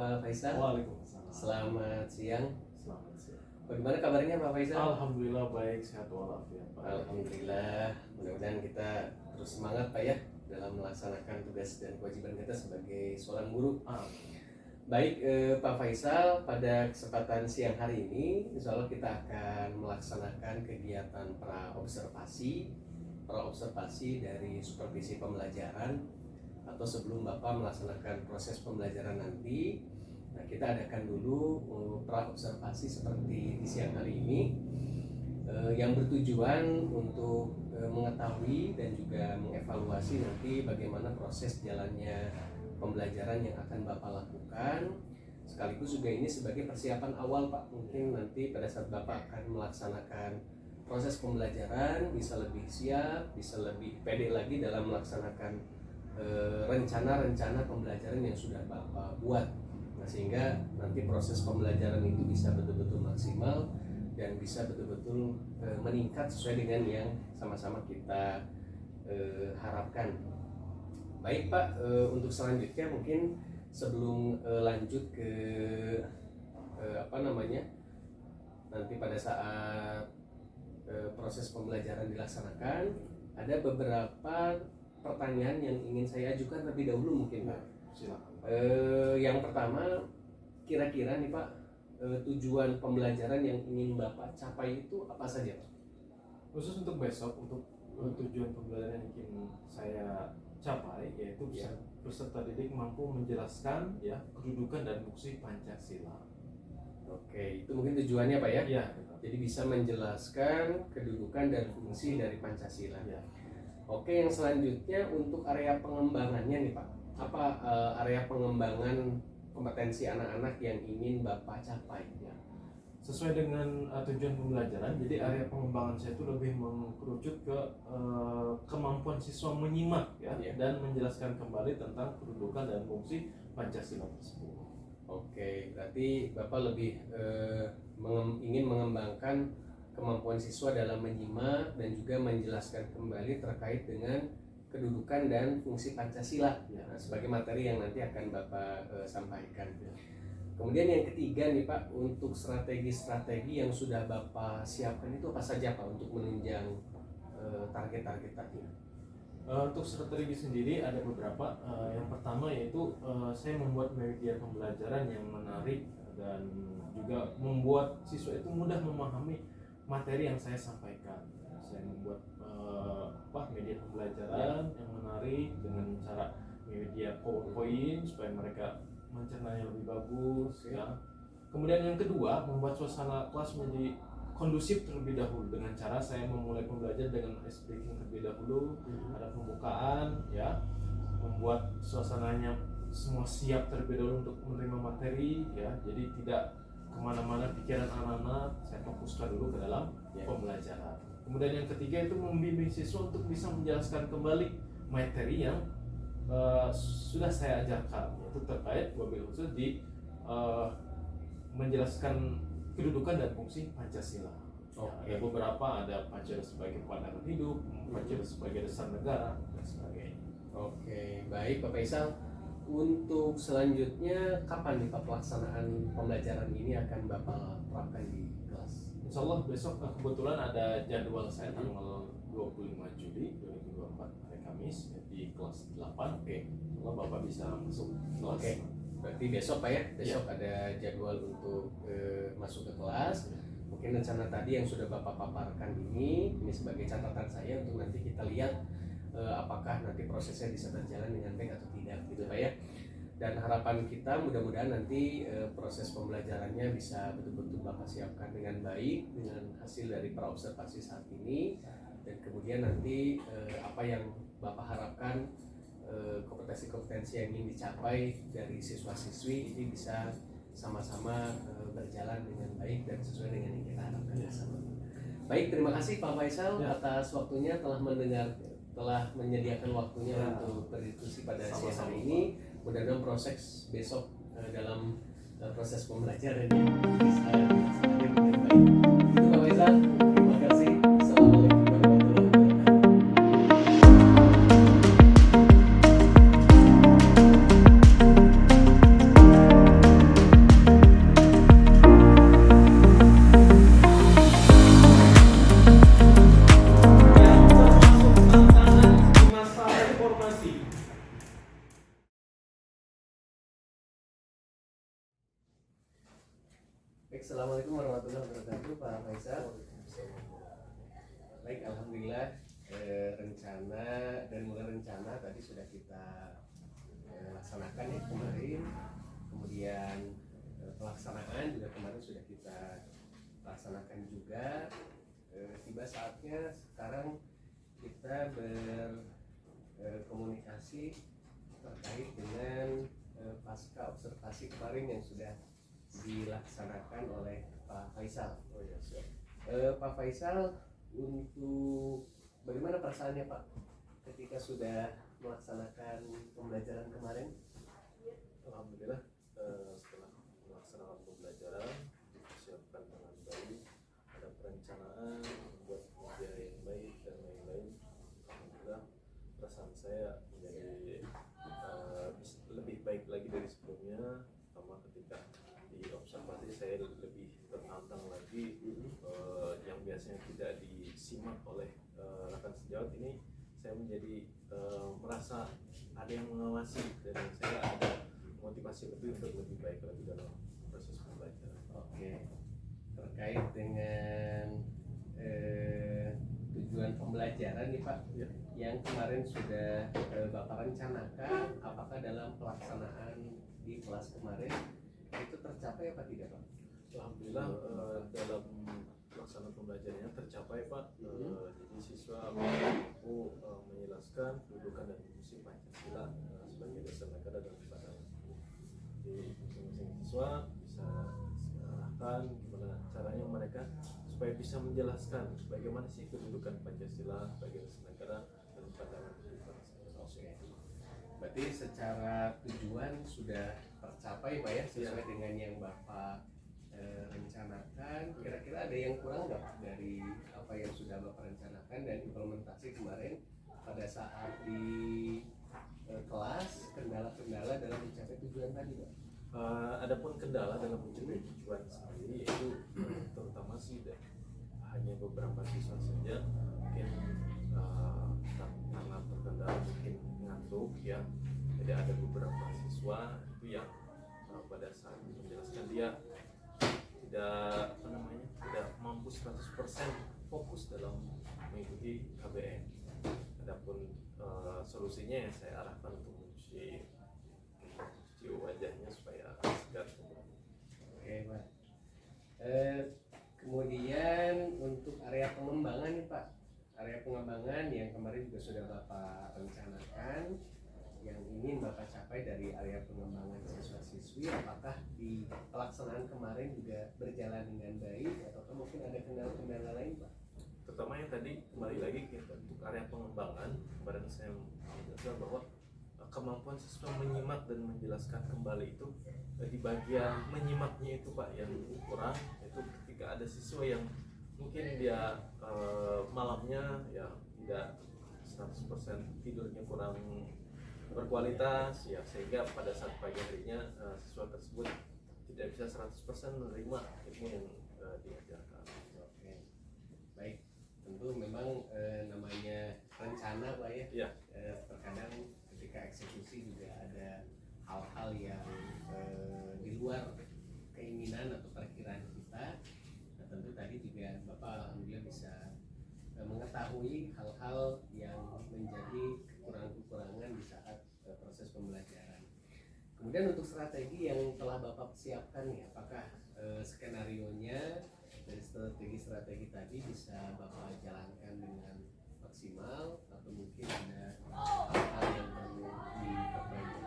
Pak Faisal. Waalaikumsalam. Selamat siang. Selamat siang. Bagaimana kabarnya Pak Faisal? Alhamdulillah baik, sehat walafiat Pak. Alhamdulillah. Mudah-mudahan kita terus semangat Pak ya dalam melaksanakan tugas dan kewajiban kita sebagai seorang guru. Baik Pak Faisal, pada kesempatan siang hari ini insya Allah kita akan melaksanakan kegiatan praobservasi dari supervisi pembelajaran, atau sebelum Bapak melaksanakan proses pembelajaran nanti. Nah, kita adakan dulu praobservasi seperti di siang hari ini yang bertujuan untuk mengetahui dan juga mengevaluasi nanti bagaimana proses jalannya pembelajaran yang akan Bapak lakukan. Sekaligus juga ini sebagai persiapan awal Pak, mungkin nanti pada saat Bapak akan melaksanakan proses pembelajaran bisa lebih siap, bisa lebih pede lagi dalam melaksanakan rencana-rencana pembelajaran yang sudah Bapak buat. Nah, sehingga nanti proses pembelajaran itu bisa betul-betul maksimal dan bisa betul-betul meningkat sesuai dengan yang sama-sama kita harapkan. Baik Pak, untuk selanjutnya mungkin sebelum lanjut ke nanti pada saat proses pembelajaran dilaksanakan, ada beberapa pertanyaan yang ingin saya ajukan terlebih dahulu mungkin Pak. Silakan. Yang pertama, kira-kira nih Pak, tujuan pembelajaran yang ingin Bapak capai itu apa saja Pak? Khusus untuk besok, untuk tujuan pembelajaran yang ingin saya capai, yaitu peserta didik mampu menjelaskan ya kedudukan dan fungsi Pancasila. Oke, itu mungkin tujuannya Pak ya? Iya. Jadi bisa menjelaskan kedudukan dan fungsi dari Pancasila. Ya. Oke, yang selanjutnya untuk area pengembangannya nih Pak, apa area pengembangan kompetensi anak-anak yang ingin Bapak capai? Ya. Sesuai dengan tujuan pembelajaran, jadi area pengembangan saya itu lebih mengerucut ke kemampuan siswa menyimak ya, dan menjelaskan kembali tentang kedudukan dan fungsi Pancasila tersebut. Oke, berarti Bapak lebih ingin mengembangkan kemampuan siswa dalam menyimak dan juga menjelaskan kembali terkait dengan kedudukan dan fungsi Pancasila sebagai materi yang nanti akan Bapak sampaikan. Kemudian yang ketiga nih Pak, untuk strategi-strategi yang sudah Bapak siapkan itu apa saja Pak untuk menunjang target-target tadi? Untuk strategi sendiri ada beberapa. Yang pertama yaitu saya membuat media pembelajaran yang menarik dan juga membuat siswa itu mudah memahami materi yang saya sampaikan. Saya membuat media pembelajaran yang menarik dengan cara media PowerPoint supaya mereka mencernanya lebih bagus. Ya. Kemudian yang kedua, membuat suasana kelas menjadi kondusif terlebih dahulu dengan cara saya memulai pembelajaran dengan ice breaking terlebih dahulu. Ada pembukaan, ya, membuat suasananya semua siap terlebih dahulu untuk menerima materi, ya. Jadi tidak kemana-mana pikiran anak-anak, saya fokuskan dulu ke dalam pembelajaran. Kemudian yang ketiga itu membimbing siswa untuk bisa menjelaskan kembali materi yang sudah saya ajarkan, yaitu terkait wabil khusus di menjelaskan kedudukan dan fungsi Pancasila. Ada beberapa, ada Pancasila sebagai pandangan hidup, Pancasila sebagai dasar negara, dan sebagainya. Oke, baik Pak Faisal. Untuk selanjutnya kapan nih Pak pelaksanaan pembelajaran ini akan Bapak terapkan di kelas? Insya Allah besok kebetulan ada jadwal saya tanggal 25 Juli 2024 hari Kamis di kelas 8. Insya Allah Bapak bisa masuk kelas. Berarti besok Pak ya? Besok ada jadwal untuk masuk ke kelas. Mungkin rencana tadi yang sudah Bapak paparkan ini sebagai catatan saya untuk nanti kita lihat apakah nanti prosesnya bisa berjalan dengan baik atau tidak gitu Pak ya. Dan harapan kita mudah-mudahan nanti proses pembelajarannya bisa betul-betul Bapak siapkan dengan baik dengan hasil dari praobservasi saat ini, dan kemudian nanti apa yang Bapak harapkan kompetensi-kompetensi yang ingin dicapai dari siswa-siswi ini bisa sama-sama berjalan dengan baik dan sesuai dengan yang kita harapkan bersama. Baik, terima kasih Pak Faisal atas waktunya telah menyediakan waktunya untuk berdiskusi pada siang hari ini. Mudah-mudahan proses besok dalam proses pembelajaran bisa dengan baik. Itu Pak Faisal. Baik, alhamdulillah rencana dari mulai rencana tadi sudah kita laksanakan ya kemarin, kemudian pelaksanaan juga kemarin sudah kita laksanakan juga. Tiba saatnya sekarang kita berkomunikasi terkait dengan pasca observasi kemarin yang sudah dilaksanakan oleh Pak Faisal. Pak Faisal, untuk bagaimana perasaannya Pak ketika sudah melaksanakan pembelajaran kemarin? Alhamdulillah, setelah melaksanakan pembelajaran dipersiapkan dengan baik, ada perencanaan, membuat media yang baik dan lain-lain. Alhamdulillah, perasaan saya menjadi lebih baik lagi dari sebelumnya. Pertama ketika di observasi saya lebih tertantang lagi, yang biasanya tidak disimak oleh rekan sejawat ini saya menjadi merasa ada yang mengawasi dan saya ada motivasi lebih untuk lebih baik lagi dalam proses pembelajaran. Oke, terkait dengan tujuan pembelajaran nih Pak, Ya. yang kemarin sudah Bapak rencanakan, apakah dalam pelaksanaan di kelas kemarin itu tercapai apa tidak Pak? Alhamdulillah, dalam pelaksanaan pembelajarannya tercapai Pak. Jadi siswa mampu menjelaskan kedudukan dan fungsi Pancasila sebagai dasar negara dan kesadaran. Jadi masing-masing siswa bisa arahkan gimana caranya mereka supaya bisa menjelaskan bagaimana sih kedudukan Pancasila sebagai dasar negara dan pandangan kehidupan. Oke, berarti secara tujuan sudah tercapai Pak ya, sesuai dengan yang Bapak rencanakan. Kira-kira ada yang kurang nggak Pak dari apa yang sudah Bapak rencanakan dan implementasi kemarin pada saat di kelas, kendala-kendala dalam mencapai tujuan tadi Pak? Adapun kendala dalam mencapai tujuan sendiri yaitu terutama sih hanya beberapa siswa saja mungkin karena terkendala mungkin ngantuk ya. Jadi ada beberapa siswa itu yang pada saat menjelaskan dia tidak tidak mampu 100% fokus dalam mengikuti KBM. Adapun solusinya yang saya arahkan untuk mencuci wajahnya supaya segar. Oke Pak. Kemudian untuk area pengembangan nih Pak, area pengembangan yang kemarin juga sudah Bapak rencanakan, yang ingin Bapak capai dari area pengembangan siswa-siswi, apakah di pelaksanaan kemarin juga berjalan dengan baik atau mungkin ada kendala-kendala lain Pak? Terutama yang tadi kembali lagi untuk area pengembangan, kemarin saya menjelaskan bahwa kemampuan siswa menyimak dan menjelaskan kembali itu di bagian menyimaknya itu Pak yang kurang. Itu ketika ada siswa yang mungkin dia malamnya ya tidak 100% tidurnya kurang berkualitas ya, sehingga pada saat pagi harinya siswa tersebut tidak bisa 100% menerima ilmu yang diajarkan. Oke, baik. Tentu memang namanya rencana Pak ya. Ya. Terkadang ketika eksekusi juga ada hal-hal yang di luar keinginan atau perkiraan kita. Nah, tentu tadi juga Bapak alhamdulillah bisa mengetahui hal-hal yang menjadi kekurangan-kekurangan di saat proses pembelajaran. Kemudian untuk strategi yang telah Bapak siapkan nih, apakah skenario-nya dari strategi tadi bisa Bapak jalankan dengan maksimal atau mungkin ada hal-hal yang perlu diperbaiki,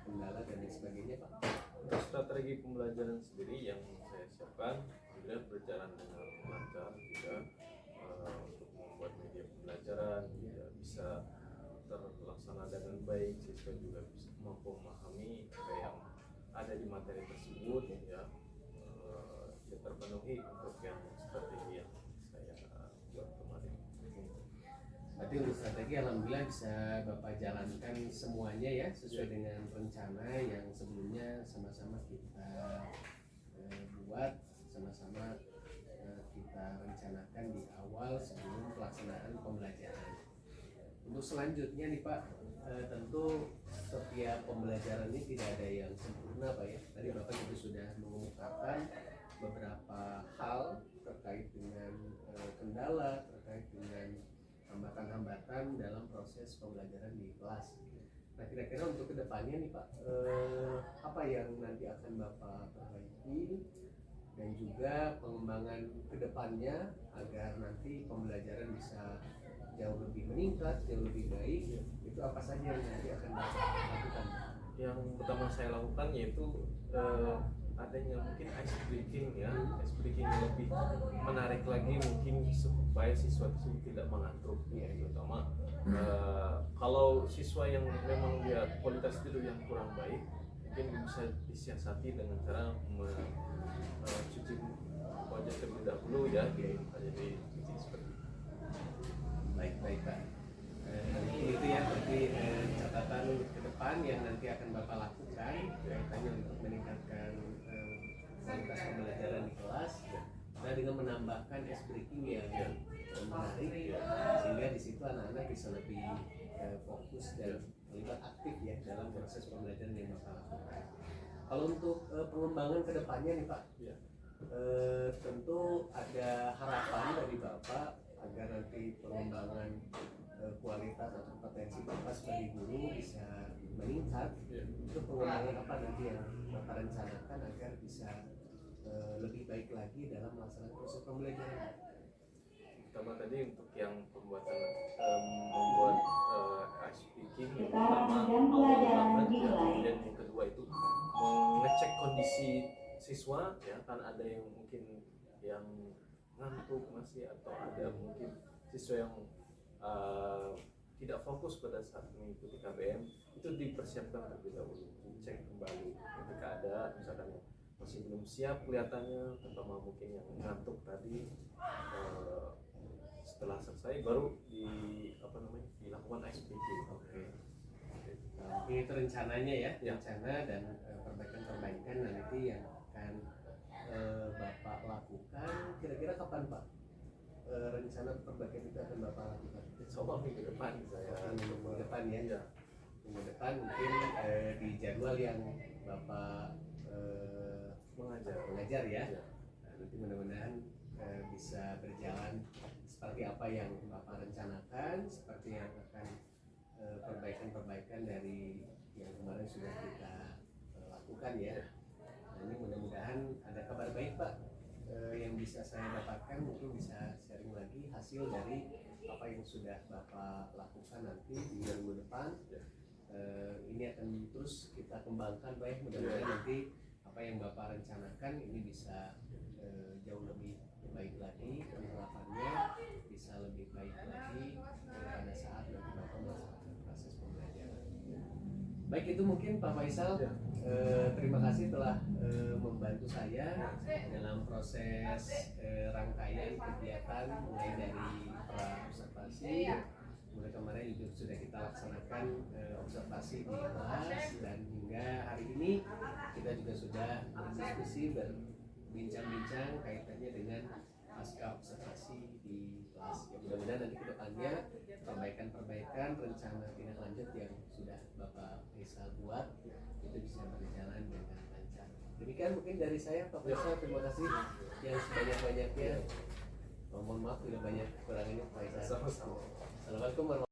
kendala dan lain sebagainya Pak? Untuk strategi pembelajaran sendiri yang saya siapkan alhamdulillah berjalan dengan lancar juga. Untuk membuat media pembelajaran juga bisa terlaksana dengan baik, siswa juga bisa mampu memahami apa yang ada di materi tersebut ya, terpenuhi untuk yang strategi yang saya buat kemarin. Berarti untuk strategi alhamdulillah bisa Bapak jalankan semuanya ya, sesuai dengan rencana yang sebelumnya sama-sama kita buat, sama-sama kita rencanakan di awal sebelum pelaksanaan pembelajaran. Untuk selanjutnya nih Pak, tentu setiap pembelajaran ini tidak ada yang sempurna Pak ya. Tadi Bapak juga sudah mengungkapkan beberapa hal terkait dengan kendala terkait dengan hambatan-hambatan dalam proses pembelajaran di kelas. Nah, kira-kira untuk kedepannya nih Pak, apa yang nanti akan Bapak perbaiki dan juga pengembangan kedepannya agar nanti pembelajaran bisa jauh lebih meningkat, jauh lebih baik, itu apa saja yang nanti akan Bapak lakukan? Yang pertama saya lakukan yaitu adanya mungkin ice breaking ya, ice breaking yang lebih menarik lagi mungkin supaya siswa tersebut tidak mengantuk ya, terutama kalau siswa yang memang dia kualitas tidur yang kurang baik mungkin bisa disiasati dengan cara cuci wajah terlebih dahulu ya, jadi cuci seperti itu. Baik Pak. Itu ya berarti catatan ke depan yang nanti akan Bapak lakukan kaitannya untuk meningkatkan kualitas pembelajaran di kelas. Nah, dengan menambahkan ice breaking yang menarik sehingga di situ anak-anak bisa lebih fokus dan terlibat aktif ya dalam proses pembelajaran yang Bapak lakukan. Kalau untuk pengembangan ke depannya nih Pak, tentu ada harapan dari Bapak agar nanti pengembangan kualitas atau potensi Bapak sebagai guru bisa meningkat. Itu pengembangan apa nanti yang Bapak rencanakan agar bisa lebih baik lagi dalam melaksanakan proses pembelajaran? Pertama tadi untuk yang pembuatan membuat ice breaking yang pertama awal banget ya, kemudian yang kedua itu mengecek kondisi siswa ya, kan ada yang mungkin yang ngantuk masih atau ada mungkin siswa yang tidak fokus pada saat mengikuti KBM, itu dipersiapkan terlebih dahulu, dicek kembali ketika ada misalkan masih belum siap kelihatannya, terutama mungkin yang ngantuk tadi, setelah selesai baru dilakukan ice breaking. Oke. Ini itu rencananya ya, rencana dan perbaikan-perbaikan nanti yang akan Bapak lakukan. Kira-kira kapan Pak rencana perbaikan itu akan Bapak lakukan? Coba minggu depan saya. Minggu depan ya. Minggu depan mungkin di jadwal yang Bapak mengajar ya. Nah, nanti mudah-mudahan bisa berjalan seperti apa yang Bapak rencanakan, seperti yang akan perbaikan-perbaikan dari yang kemarin sudah kita lakukan ya. Nah, ini mudah-mudahan ada kabar baik Pak yang bisa saya dapatkan, mungkin bisa sharing lagi hasil dari apa yang sudah Bapak lakukan nanti di minggu depan. Ini akan terus kita kembangkan Pak, mudah-mudahan nanti apa yang Bapak rencanakan ini bisa jauh lebih baik lagi, penerapannya bisa lebih baik lagi pada saat nanti Bapak melaksanakan proses pembelajaran. Baik, itu mungkin Pak Faisal. Terima kasih telah membantu saya dalam proses rangkaian kegiatan mulai dari pra observasi. Mulai kemarin juga sudah kita laksanakan observasi di kelas, dan hingga hari ini kita juga sudah berdiskusi, berbincang-bincang kaitannya dengan pasca observasi di kelas. Ya, mudah-mudahan nanti kedepannya perbaikan-perbaikan rencana tindak lanjut yang sudah Bapak Faisal buat itu bisa berjalan dengan lancar. Demikian mungkin dari saya Pak Faisal, terima kasih yang sebanyak-banyaknya. Mohon maaf bila banyak kekurangannya Pak Faisal. Sama-sama. Assalamualaikum warahmatullahi wabarakatuh.